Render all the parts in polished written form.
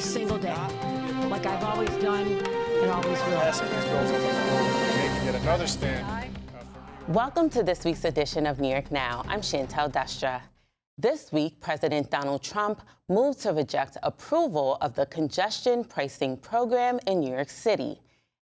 single day, like I've always done and always will. Passing these bills on the floor, making yet another stand. Welcome to this week's edition of New York Now. I'm Chantel Destra. This week, President Donald Trump moved to reject approval of the congestion pricing program in New York City.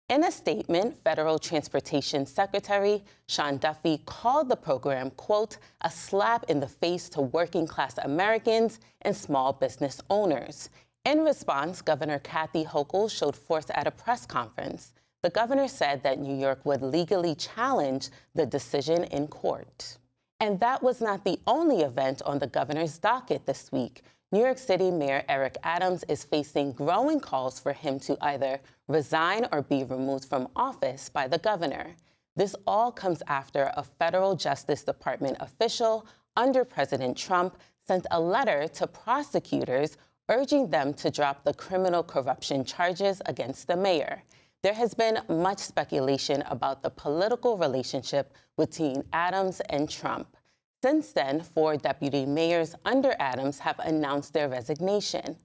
In a statement, Federal Transportation Secretary Sean Duffy called the program, quote, a slap in the face to working-class Americans and small business owners. In response, Governor Kathy Hochul showed force at a press conference. The governor said that New York would legally challenge the decision in court. And that was not the only event on the governor's docket this week. New York City Mayor Eric Adams is facing growing calls for him to either resign or be removed from office by the governor. This all comes after a federal Justice Department official under President Trump sent a letter to prosecutors urging them to drop the criminal corruption charges against the mayor. There has been much speculation about the political relationship between Adams and Trump. Since then, 4 deputy mayors under Adams have announced their resignation.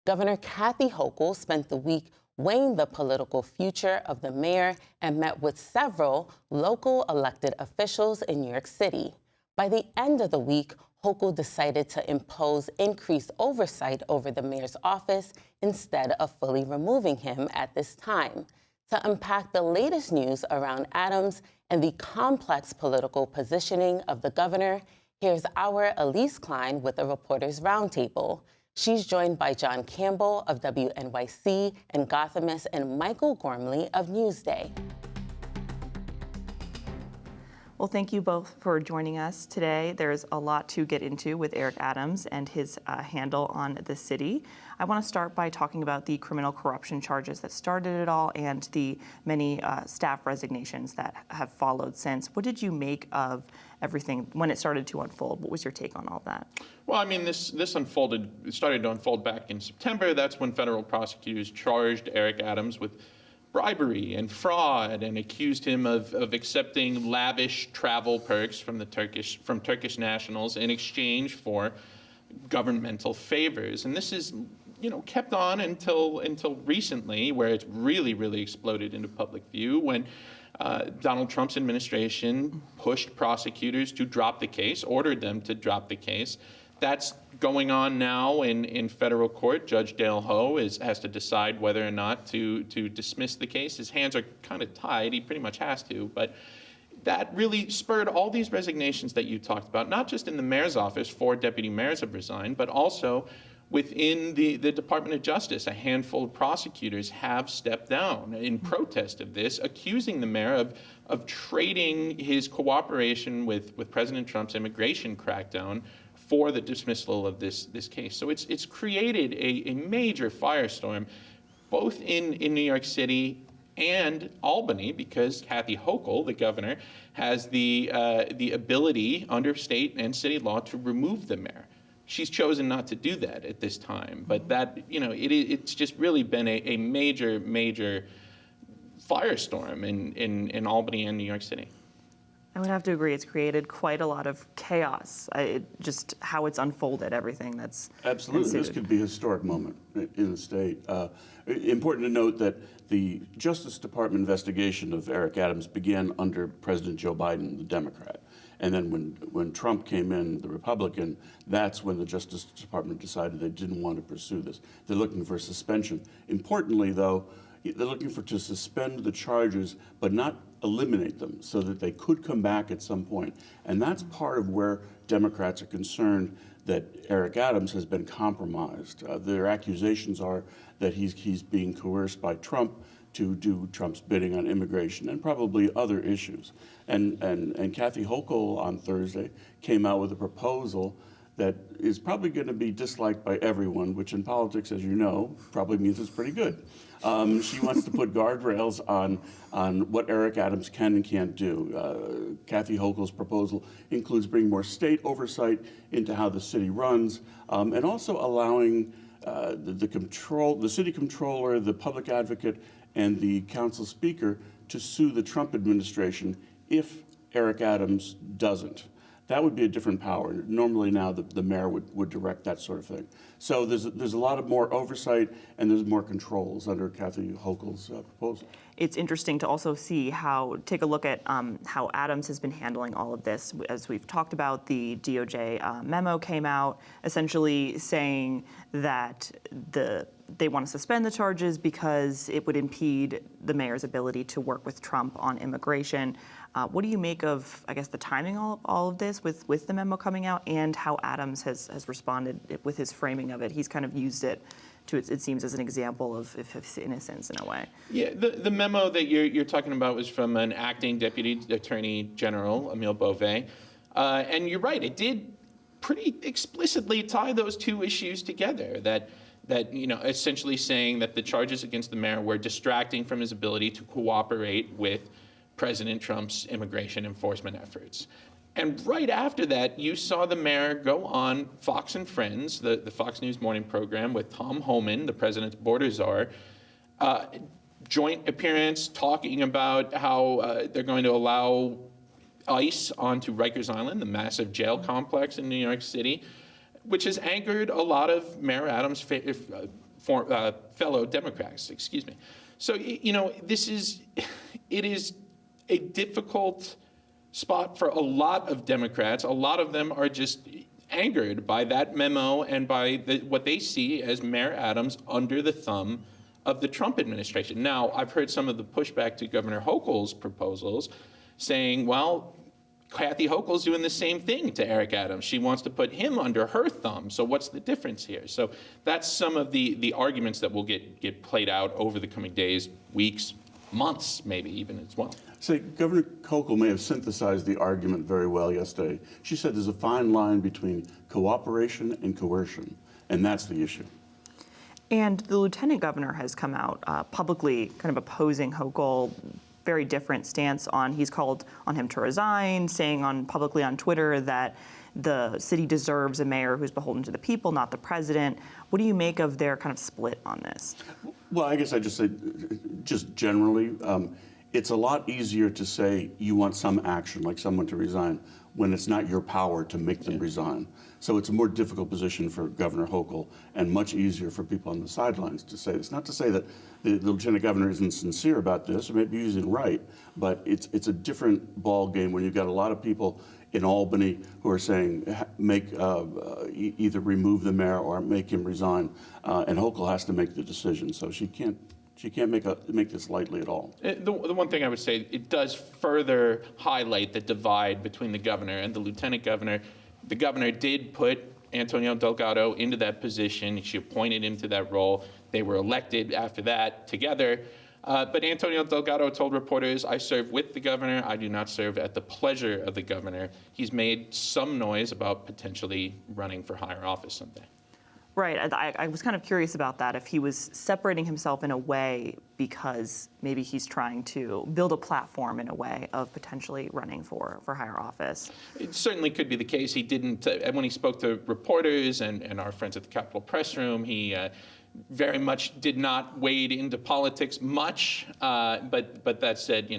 Governor Kathy Hochul spent the week weighing the political future of the mayor and met with several local elected officials in New York City. By the end of the week, Hochul decided to impose increased oversight over the mayor's office instead of fully removing him at this time. To unpack the latest news around Adams and the complex political positioning of the governor, here's our Elise Klein with the Reporters Roundtable. She's joined by Jon Campbell of WNYC and Gothamist and Michael Gormley of Newsday. Well, thank you both for joining us today. There's a lot to get into with Eric Adams and his handle on the city. I want to start by talking about the criminal corruption charges that started it all and the many staff resignations that have followed since. What did you make of everything when it started to unfold? What was your take on all that? Well, I mean, this started to unfold back in September. That's when federal prosecutors charged Eric Adams with bribery and fraud and accused him of accepting lavish travel perks from Turkish nationals in exchange for governmental favors. And this is, kept on until recently, where it's really exploded into public view when Donald Trump's administration pushed prosecutors to drop the case, ordered them to drop the case. That's going on now in federal court. Judge Dale Ho has to decide whether or not to dismiss the case. His hands are kind of tied. He pretty much has to. But that really spurred all these resignations that you talked about, not just in the mayor's office, 4 deputy mayors have resigned, but also within the Department of Justice. A handful of prosecutors have stepped down in protest of this, accusing the mayor of trading his cooperation with President Trump's immigration crackdown for the dismissal of this case. So it's created a major firestorm, both in New York City and Albany, because Kathy Hochul, the governor, has the ability under state and city law to remove the mayor. She's chosen not to do that at this time, but that it's just really been a major firestorm in Albany and New York City. I would have to agree. It's created quite a lot of chaos. Just how it's unfolded, everything that's absolutely ensued. This could be a historic moment in the state. Important to note that the Justice Department investigation of Eric Adams began under President Joe Biden, the Democrat. And then when Trump came in, the Republican, that's when the Justice Department decided they didn't want to pursue this. They're looking for suspension. Importantly, though, they're looking to suspend the charges, but not eliminate them, so that they could come back at some point. And that's part of where Democrats are concerned that Eric Adams has been compromised. Their accusations are that he's being coerced by Trump to do Trump's bidding on immigration and probably other issues. And Kathy Hochul on Thursday came out with a proposal that is probably going to be disliked by everyone, which in politics, as you know, probably means it's pretty good. She wants to put guardrails on what Eric Adams can and can't do. Kathy Hochul's proposal includes bringing more state oversight into how the city runs, and also allowing the city controller, the public advocate, and the council speaker to sue the Trump administration if Eric Adams doesn't. that would be a different power. Normally now the mayor would direct that sort of thing. So there's a lot of more oversight and there's more controls under Kathy Hochul's proposal. It's interesting to also see take a look at how Adams has been handling all of this. As we've talked about, the DOJ memo came out essentially saying that they want to suspend the charges because it would impede the mayor's ability to work with Trump on immigration. What do you make of, I guess, the timing of all of this with the memo coming out and how Adams has responded with his framing of it? He's kind of used it to, it seems, as an example of his innocence in a way. Yeah, the memo that you're talking about was from an acting Deputy Attorney General, Emile Beauvais. And you're right, it did pretty explicitly tie those two issues together, that essentially saying that the charges against the mayor were distracting from his ability to cooperate with President Trump's immigration enforcement efforts. And right after that, you saw the mayor go on Fox and Friends, the Fox News morning program with Tom Homan, the president's border czar, joint appearance talking about how they're going to allow ICE onto Rikers Island, the massive jail complex in New York City, which has angered a lot of Mayor Adams' fellow Democrats, excuse me. So, it is a difficult spot for a lot of Democrats. A lot of them are just angered by that memo and by what they see as Mayor Adams under the thumb of the Trump administration. Now, I've heard some of the pushback to Governor Hochul's proposals saying, well, Kathy Hochul's doing the same thing to Eric Adams. She wants to put him under her thumb. So what's the difference here? So that's some of the arguments that will get played out over the coming days, weeks, months, maybe even as well. Say, Governor Hochul may have synthesized the argument very well yesterday. She said there's a fine line between cooperation and coercion, and that's the issue. And the lieutenant governor has come out publicly kind of opposing Hochul, very different stance on, he's called on him to resign, saying publicly on Twitter that the city deserves a mayor who's beholden to the people, not the president. What do you make of their kind of split on this? Well, I guess I just say, just generally, it's a lot easier to say you want some action, like someone to resign, when it's not your power to make them resign. So it's a more difficult position for Governor Hochul and much easier for people on the sidelines to say this. Not to say that the lieutenant governor isn't sincere about this, or maybe he's right, but it's a different ball game when you've got a lot of people in Albany who are saying either remove the mayor or make him resign, and Hochul has to make the decision. So she can't make this lightly at all. The one thing I would say, it does further highlight the divide between the governor and the lieutenant governor. The governor did put Antonio Delgado into that position. She appointed him to that role. They were elected after that together. But Antonio Delgado told reporters, I serve with the governor. I do not serve at the pleasure of the governor. He's made some noise about potentially running for higher office someday. Right. I was kind of curious about that, if he was separating himself in a way because maybe he's trying to build a platform in a way of potentially running for higher office. It certainly could be the case. He didn't, when he spoke to reporters and our friends at the Capitol Press Room, he very much did not wade into politics much. But that said,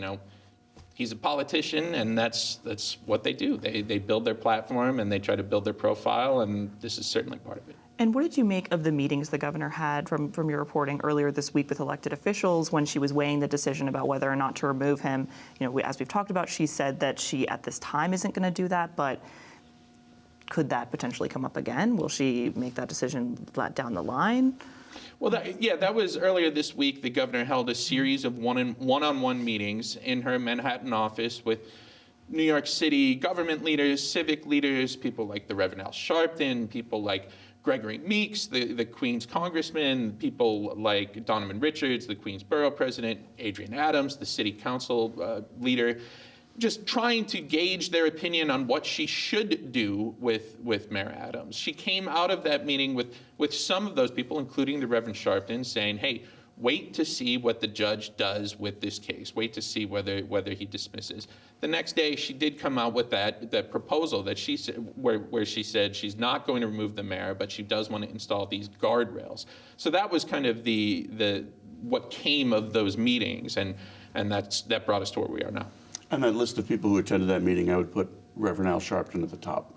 he's a politician, and that's what they do. They build their platform and they try to build their profile, and this is certainly part of it. And what did you make of the meetings the governor had from your reporting earlier this week with elected officials when she was weighing the decision about whether or not to remove him? As we've talked about, she said that she at this time isn't going to do that, but could that potentially come up again? Will she make that decision down the line? Well, that was earlier this week. The governor held a series of one-on-one meetings in her Manhattan office with New York City government leaders, civic leaders, people like the Reverend Al Sharpton, people like Gregory Meeks, the Queens congressman, people like Donovan Richards, the Queens borough president, Adrian Adams, the city council leader, just trying to gauge their opinion on what she should do with Mayor Adams. She came out of that meeting with some of those people, including the Reverend Sharpton, saying, hey, wait to see what the judge does with this case. Wait to see whether he dismisses. The next day, she did come out with that proposal that she said, where she said she's not going to remove the mayor, but she does want to install these guardrails. So that was kind of the what came of those meetings, and that brought us to where we are now. And that list of people who attended that meeting, I would put Reverend Al Sharpton at the top.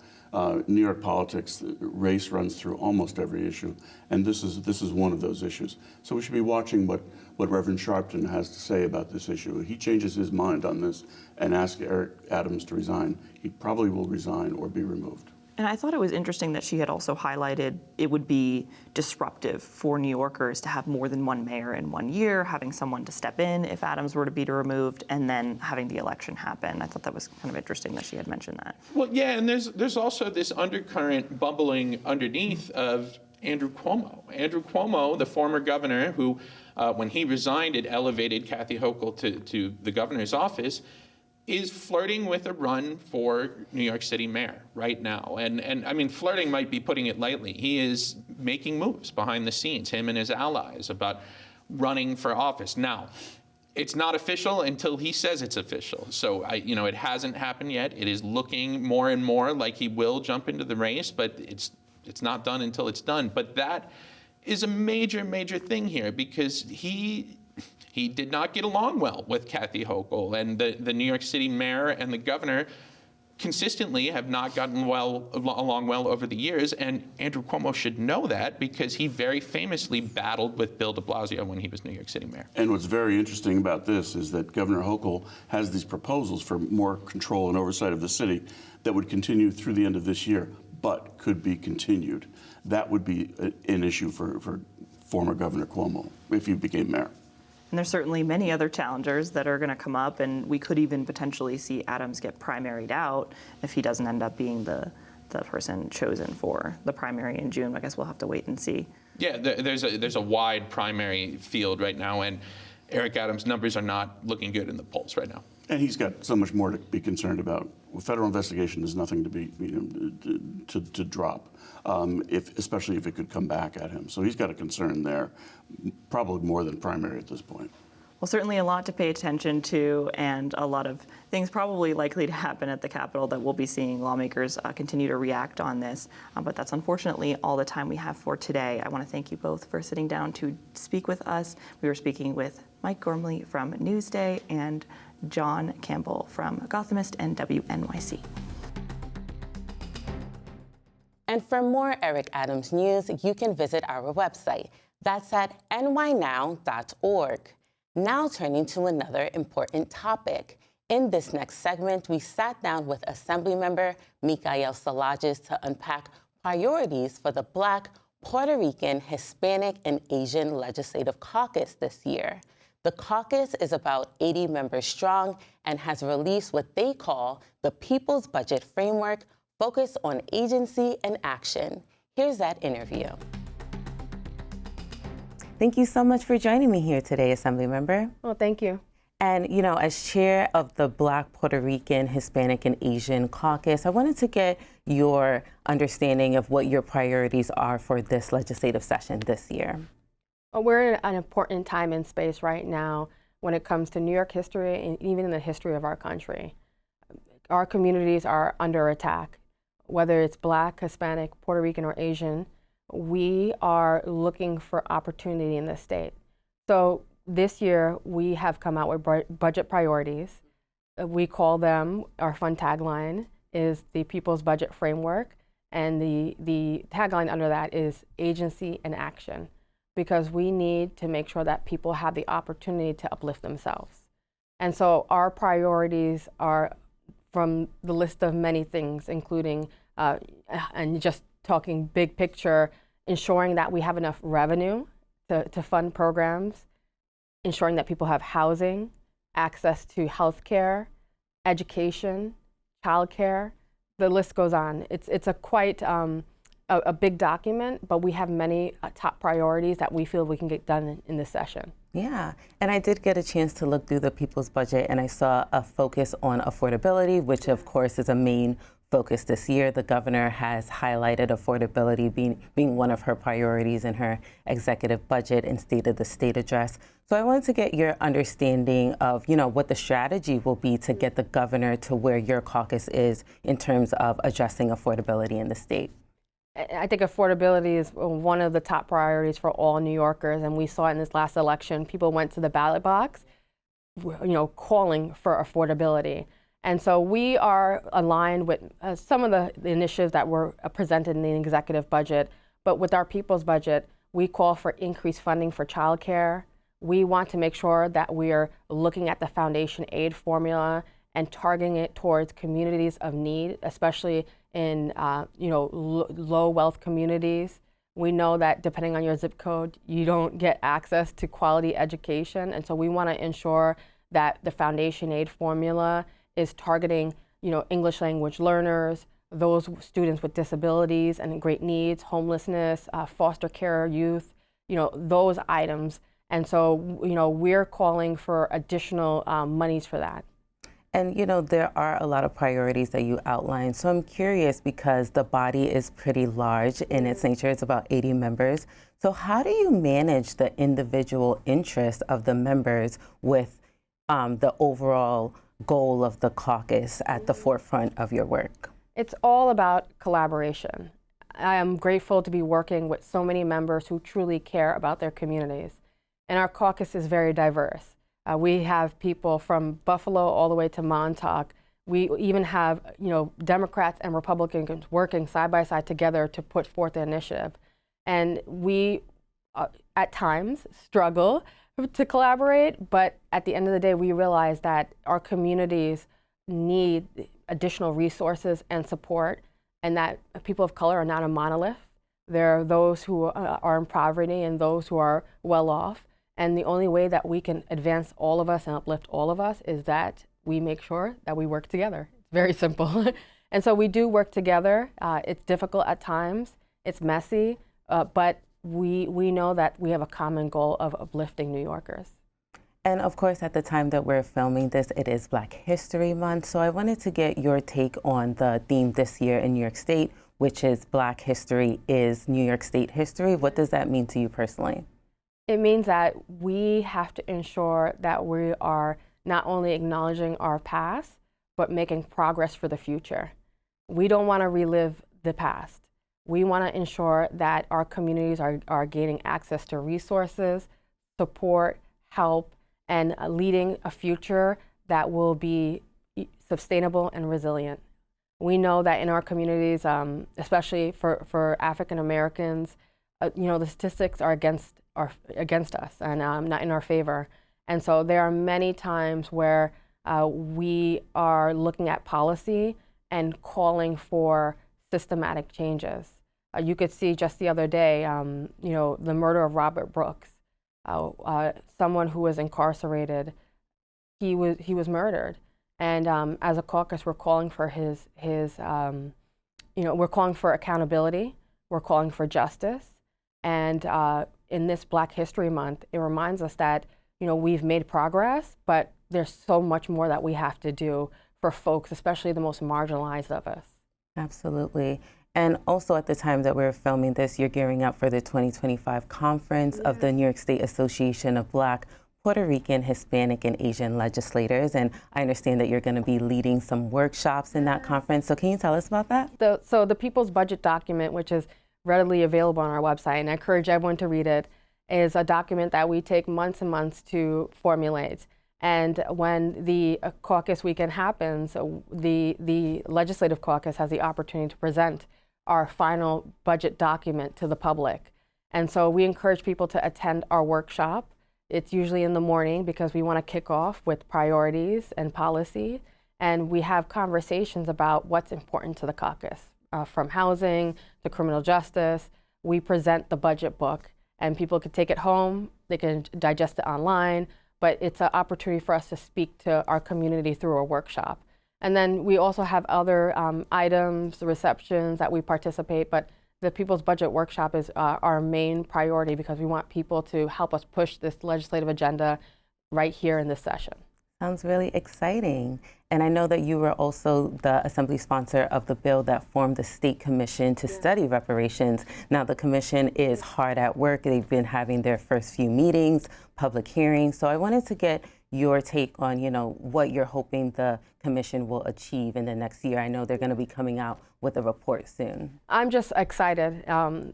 New York politics, race runs through almost every issue, and this is one of those issues. So we should be watching what Reverend Sharpton has to say about this issue. If he changes his mind on this and asks Eric Adams to resign, he probably will resign or be removed. And I thought it was interesting that she had also highlighted it would be disruptive for New Yorkers to have more than one mayor in 1 year, having someone to step in if Adams were to be removed, and then having the election happen. I thought that was kind of interesting that she had mentioned that. Well, yeah, and there's also this undercurrent bubbling underneath of Andrew Cuomo. Andrew Cuomo, the former governor who, when he resigned, it elevated Kathy Hochul to the governor's office, is flirting with a run for New York City mayor right now. And I mean, flirting might be putting it lightly. He is making moves behind the scenes, him and his allies, about running for office. Now, it's not official until he says it's official. So, it hasn't happened yet. It is looking more and more like he will jump into the race, but it's not done until it's done. But that is a major, major thing here, because he did not get along well with Kathy Hochul, and the New York City mayor and the governor consistently have not gotten along well over the years, and Andrew Cuomo should know that, because he very famously battled with Bill de Blasio when he was New York City mayor. And what's very interesting about this is that Governor Hochul has these proposals for more control and oversight of the city that would continue through the end of this year, but could be continued. That would be an issue for former Governor Cuomo if he became mayor. And there's certainly many other challengers that are going to come up, and we could even potentially see Adams get primaried out if he doesn't end up being the person chosen for the primary in June. I guess we'll have to wait and see. Yeah, there's a wide primary field right now, and Eric Adams' numbers are not looking good in the polls right now. And he's got so much more to be concerned about. Federal investigation is nothing to be to drop, especially if it could come back at him. So he's got a concern there, probably more than primary at this point. Well, certainly a lot to pay attention to, and a lot of things probably likely to happen at the Capitol that we'll be seeing lawmakers continue to react on this. But that's unfortunately all the time we have for today. I want to thank you both for sitting down to speak with us. We were speaking with Mike Gormley from Newsday and Jon Campbell from Gothamist and WNYC. And for more Eric Adams news, you can visit our website. That's at nynow.org. Now turning to another important topic. In this next segment, we sat down with Assemblymember Michaelle Solages to unpack priorities for the Black, Puerto Rican, Hispanic, and Asian Legislative Caucus this year. The caucus is about 80 members strong and has released what they call the People's Budget Framework, focused on agency and action. Here's that interview. Thank you so much for joining me here today, Assemblymember. Well, thank you. And, as chair of the Black, Puerto Rican, Hispanic, and Asian Caucus, I wanted to get your understanding of what your priorities are for this legislative session this year. Well, we're in an important time and space right now when it comes to New York history and even in the history of our country. Our communities are under attack, whether it's Black, Hispanic, Puerto Rican, or Asian. We are looking for opportunity in this state. So this year, we have come out with budget priorities. We call them, our fun tagline is the People's Budget Framework, and the tagline under that is agency and action, because we need to make sure that people have the opportunity to uplift themselves. And so our priorities are from the list of many things, including, and just talking big picture, ensuring that we have enough revenue to fund programs, ensuring that people have housing, access to health care, education, childcare. The list goes on. It's a quite a big document, but we have many top priorities that we feel we can get done in this session. Yeah, and I did get a chance to look through the People's Budget, and I saw a focus on affordability, which of course is a main focus this year. The governor has highlighted affordability being one of her priorities in her executive budget and State of the State address. So I wanted to get your understanding of, what the strategy will be to get the governor to where your caucus is in terms of addressing affordability in the state. I think affordability is one of the top priorities for all New Yorkers, and we saw it in this last election. People went to the ballot box, calling for affordability. And so we are aligned with some of the initiatives that were presented in the executive budget, but with our people's budget, we call for increased funding for childcare. We want to make sure that we are looking at the foundation aid formula and targeting it towards communities of need, especially in low wealth communities. We know that depending on your zip code, you don't get access to quality education, and so we want to ensure that the foundation aid formula is targeting, English language learners, those students with disabilities and great needs, homelessness, foster care youth, those items. And so, we're calling for additional monies for that. And there are a lot of priorities that you outlined. So I'm curious because the body is pretty large in its nature. It's about 80 members. So how do you manage the individual interests of the members with the overall goal of the caucus at the forefront of your work? It's all about collaboration. I am grateful to be working with so many members who truly care about their communities. And our caucus is very diverse. We have people from Buffalo all the way to Montauk. We even have, Democrats and Republicans working side by side together to put forth the initiative. And we, at times, struggle to collaborate, but at the end of the day, we realize that our communities need additional resources and support, and that people of color are not a monolith. There are those who are in poverty and those who are well off. And the only way that we can advance all of us and uplift all of us is that we make sure that we work together. It's very simple. And so we do work together. It's difficult at times. It's messy, but we know that we have a common goal of uplifting New Yorkers. And of course, at the time that we're filming this, it is Black History Month. So I wanted to get your take on the theme this year in New York State, which is Black History is New York State History. What does that mean to you personally? It means that we have to ensure that we are not only acknowledging our past, but making progress for the future. We don't want to relive the past. We want to ensure that our communities are gaining access to resources, support, help, and leading a future that will be sustainable and resilient. We know that in our communities, especially for African Americans, the statistics are against us and not in our favor. And so there are many times where we are looking at policy and calling for systematic changes. You could see just the other day, the murder of Robert Brooks, someone who was incarcerated. He was murdered, and as a caucus, we're calling for we're calling for accountability. We're calling for justice, and in this Black History Month, it reminds us that we've made progress, but there's so much more that we have to do for folks, especially the most marginalized of us. Absolutely. And also at the time that we're filming this, you're gearing up for the 2025 conference of the New York State Association of Black, Puerto Rican, Hispanic, and Asian legislators. And I understand that you're going to be leading some workshops in that conference. So can you tell us about that? So the People's Budget document, which is readily available on our website, and I encourage everyone to read it, is a document that we take months and months to formulate. And when the caucus weekend happens, the Legislative Caucus has the opportunity to present our final budget document to the public. And so we encourage people to attend our workshop. It's usually in the morning because we want to kick off with priorities and policy. And we have conversations about what's important to the caucus, from housing to criminal justice. We present the budget book, and people can take it home, they can digest it online, but it's an opportunity for us to speak to our community through a workshop. And then we also have other items, receptions that we participate, but the People's Budget Workshop is our main priority because we want people to help us push this legislative agenda right here in this session. Sounds really exciting. And I know that you were also the assembly sponsor of the bill that formed the State Commission to study reparations. Now the commission is hard at work. They've been having their first few meetings, public hearings. So I wanted to get your take on, what you're hoping the commission will achieve in the next year. I know they're going to be coming out with a report soon. I'm just excited.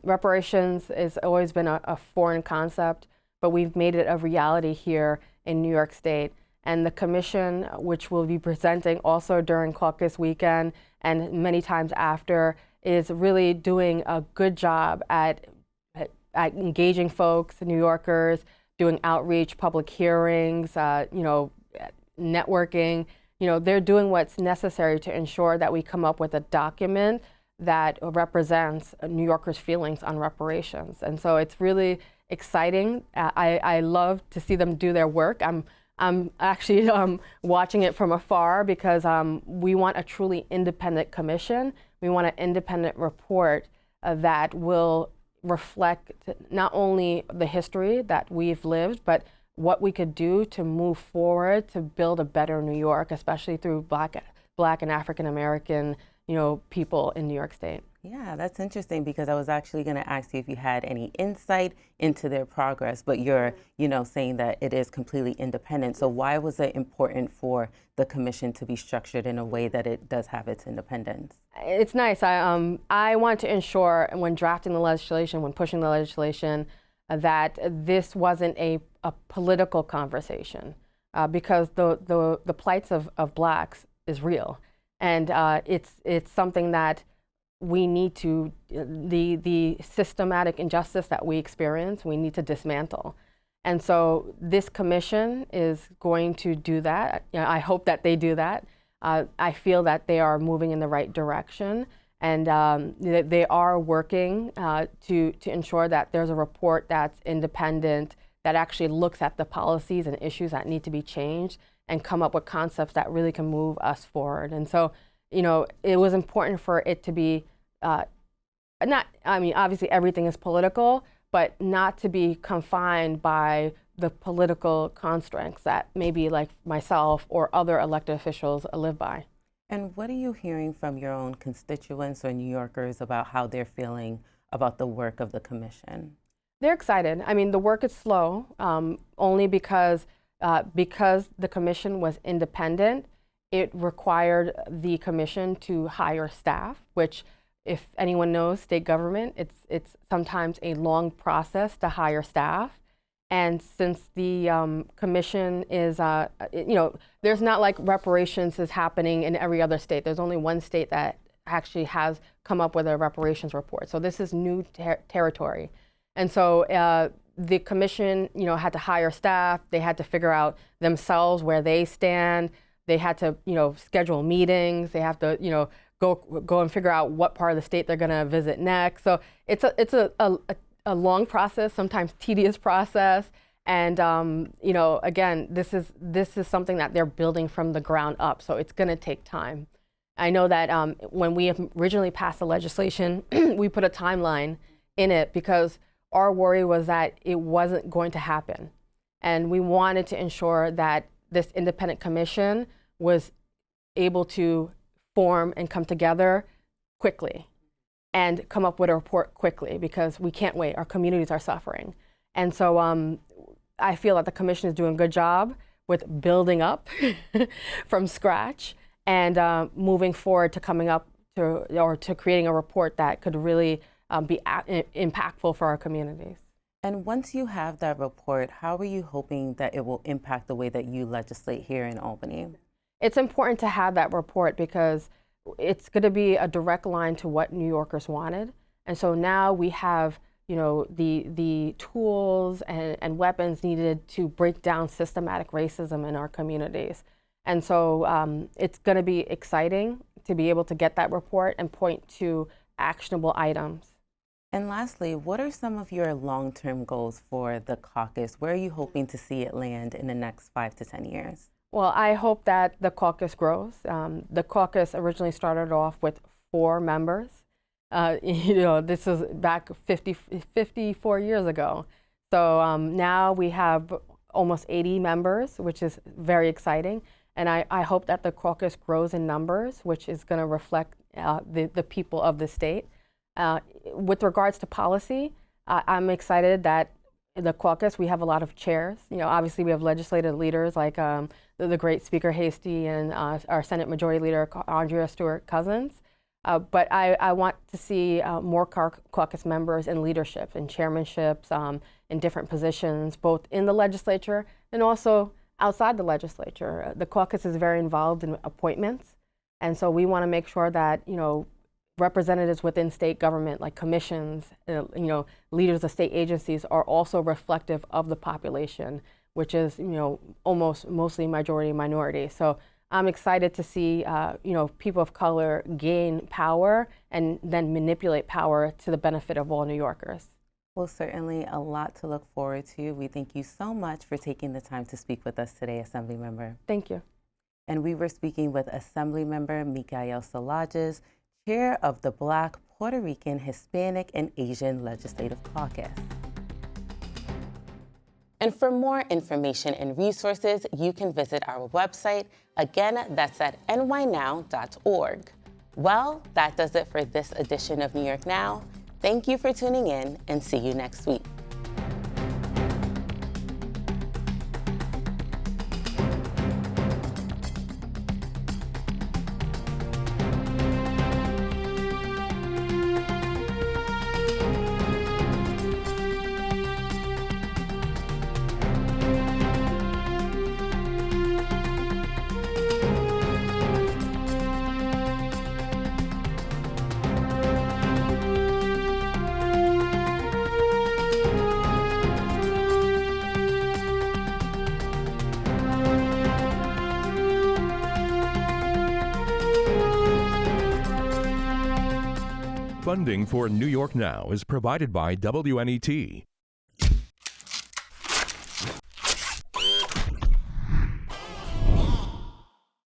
Reparations has always been a foreign concept, but we've made it a reality here in New York State. And the commission, which will be presenting also during caucus weekend and many times after, is really doing a good job at engaging folks, New Yorkers, doing outreach, public hearings, networking. They're doing what's necessary to ensure that we come up with a document that represents New Yorkers' feelings on reparations. And so it's really exciting. I love to see them do their work. I'm actually watching it from afar because we want a truly independent commission. We want an independent report that will reflect not only the history that we've lived, but what we could do to move forward to build a better New York, especially through Black and African American, people in New York State. Yeah, that's interesting because I was actually going to ask you if you had any insight into their progress, but you're, saying that it is completely independent. So why was it important for the commission to be structured in a way that it does have its independence? It's nice. I want to ensure when drafting the legislation, when pushing the legislation, that this wasn't a political conversation because the plights of Blacks is real. And it's something that we need to, the systematic injustice that we experience, we need to dismantle. And so this commission is going to do that. I hope that they do that. I feel that they are moving in the right direction, and they are working to ensure that there's a report that's independent, that actually looks at the policies and issues that need to be changed and come up with concepts that really can move us forward. And so, it was important for it to be obviously everything is political, but not to be confined by the political constraints that maybe like myself or other elected officials live by. And what are you hearing from your own constituents or New Yorkers about how they're feeling about the work of the commission? They're excited. The work is slow, only because the commission was independent. It required the commission to hire staff, which, if anyone knows state government, it's sometimes a long process to hire staff. And since the commission is, there's not like reparations is happening in every other state. There's only one state that actually has come up with a reparations report. So this is new territory. And so the commission, had to hire staff. They had to figure out themselves where they stand. They had to, schedule meetings. They have to, go and figure out what part of the state they're going to visit next. So it's a long process, sometimes tedious process. And again, this is something that they're building from the ground up. So it's going to take time. I know that when we originally passed the legislation, we put a timeline in it because our worry was that it wasn't going to happen. And we wanted to ensure that this independent commission was able to form and come together quickly and come up with a report quickly because we can't wait. Our communities are suffering. And so I feel that the commission is doing a good job with building up from scratch and moving forward to coming up to creating a report that could really be impactful for our communities. And once you have that report, how are you hoping that it will impact the way that you legislate here in Albany? It's important to have that report because it's going to be a direct line to what New Yorkers wanted. And so now we have, the tools and weapons needed to break down systematic racism in our communities. And so it's going to be exciting to be able to get that report and point to actionable items. And lastly, what are some of your long-term goals for the caucus? Where are you hoping to see it land in the next 5 to 10 years? Well, I hope that the caucus grows. The caucus originally started off with 4 members. This is back 54 years ago. So now we have almost 80 members, which is very exciting. And I hope that the caucus grows in numbers, which is going to reflect the people of the state. With regards to policy, I'm excited that in the caucus we have a lot of chairs. Obviously we have legislative leaders like the great Speaker Hasty and our Senate Majority Leader Andrea Stewart-Cousins. But I want to see more caucus members in leadership and chairmanships in different positions, both in the legislature and also outside the legislature. The caucus is very involved in appointments, and so we want to make sure that, representatives within state government, like commissions, leaders of state agencies, are also reflective of the population, which is, almost mostly majority minority. So I'm excited to see, people of color gain power and then manipulate power to the benefit of all New Yorkers. Well, certainly a lot to look forward to. We thank you so much for taking the time to speak with us today, Assemblymember. Thank you. And we were speaking with Assemblymember Michaelle Solages, chair of the Black, Puerto Rican, Hispanic, and Asian Legislative Caucus. And for more information and resources, you can visit our website. Again, that's at nynow.org. Well, that does it for this edition of New York Now. Thank you for tuning in, and see you next week. Funding for New York Now is provided by WNET,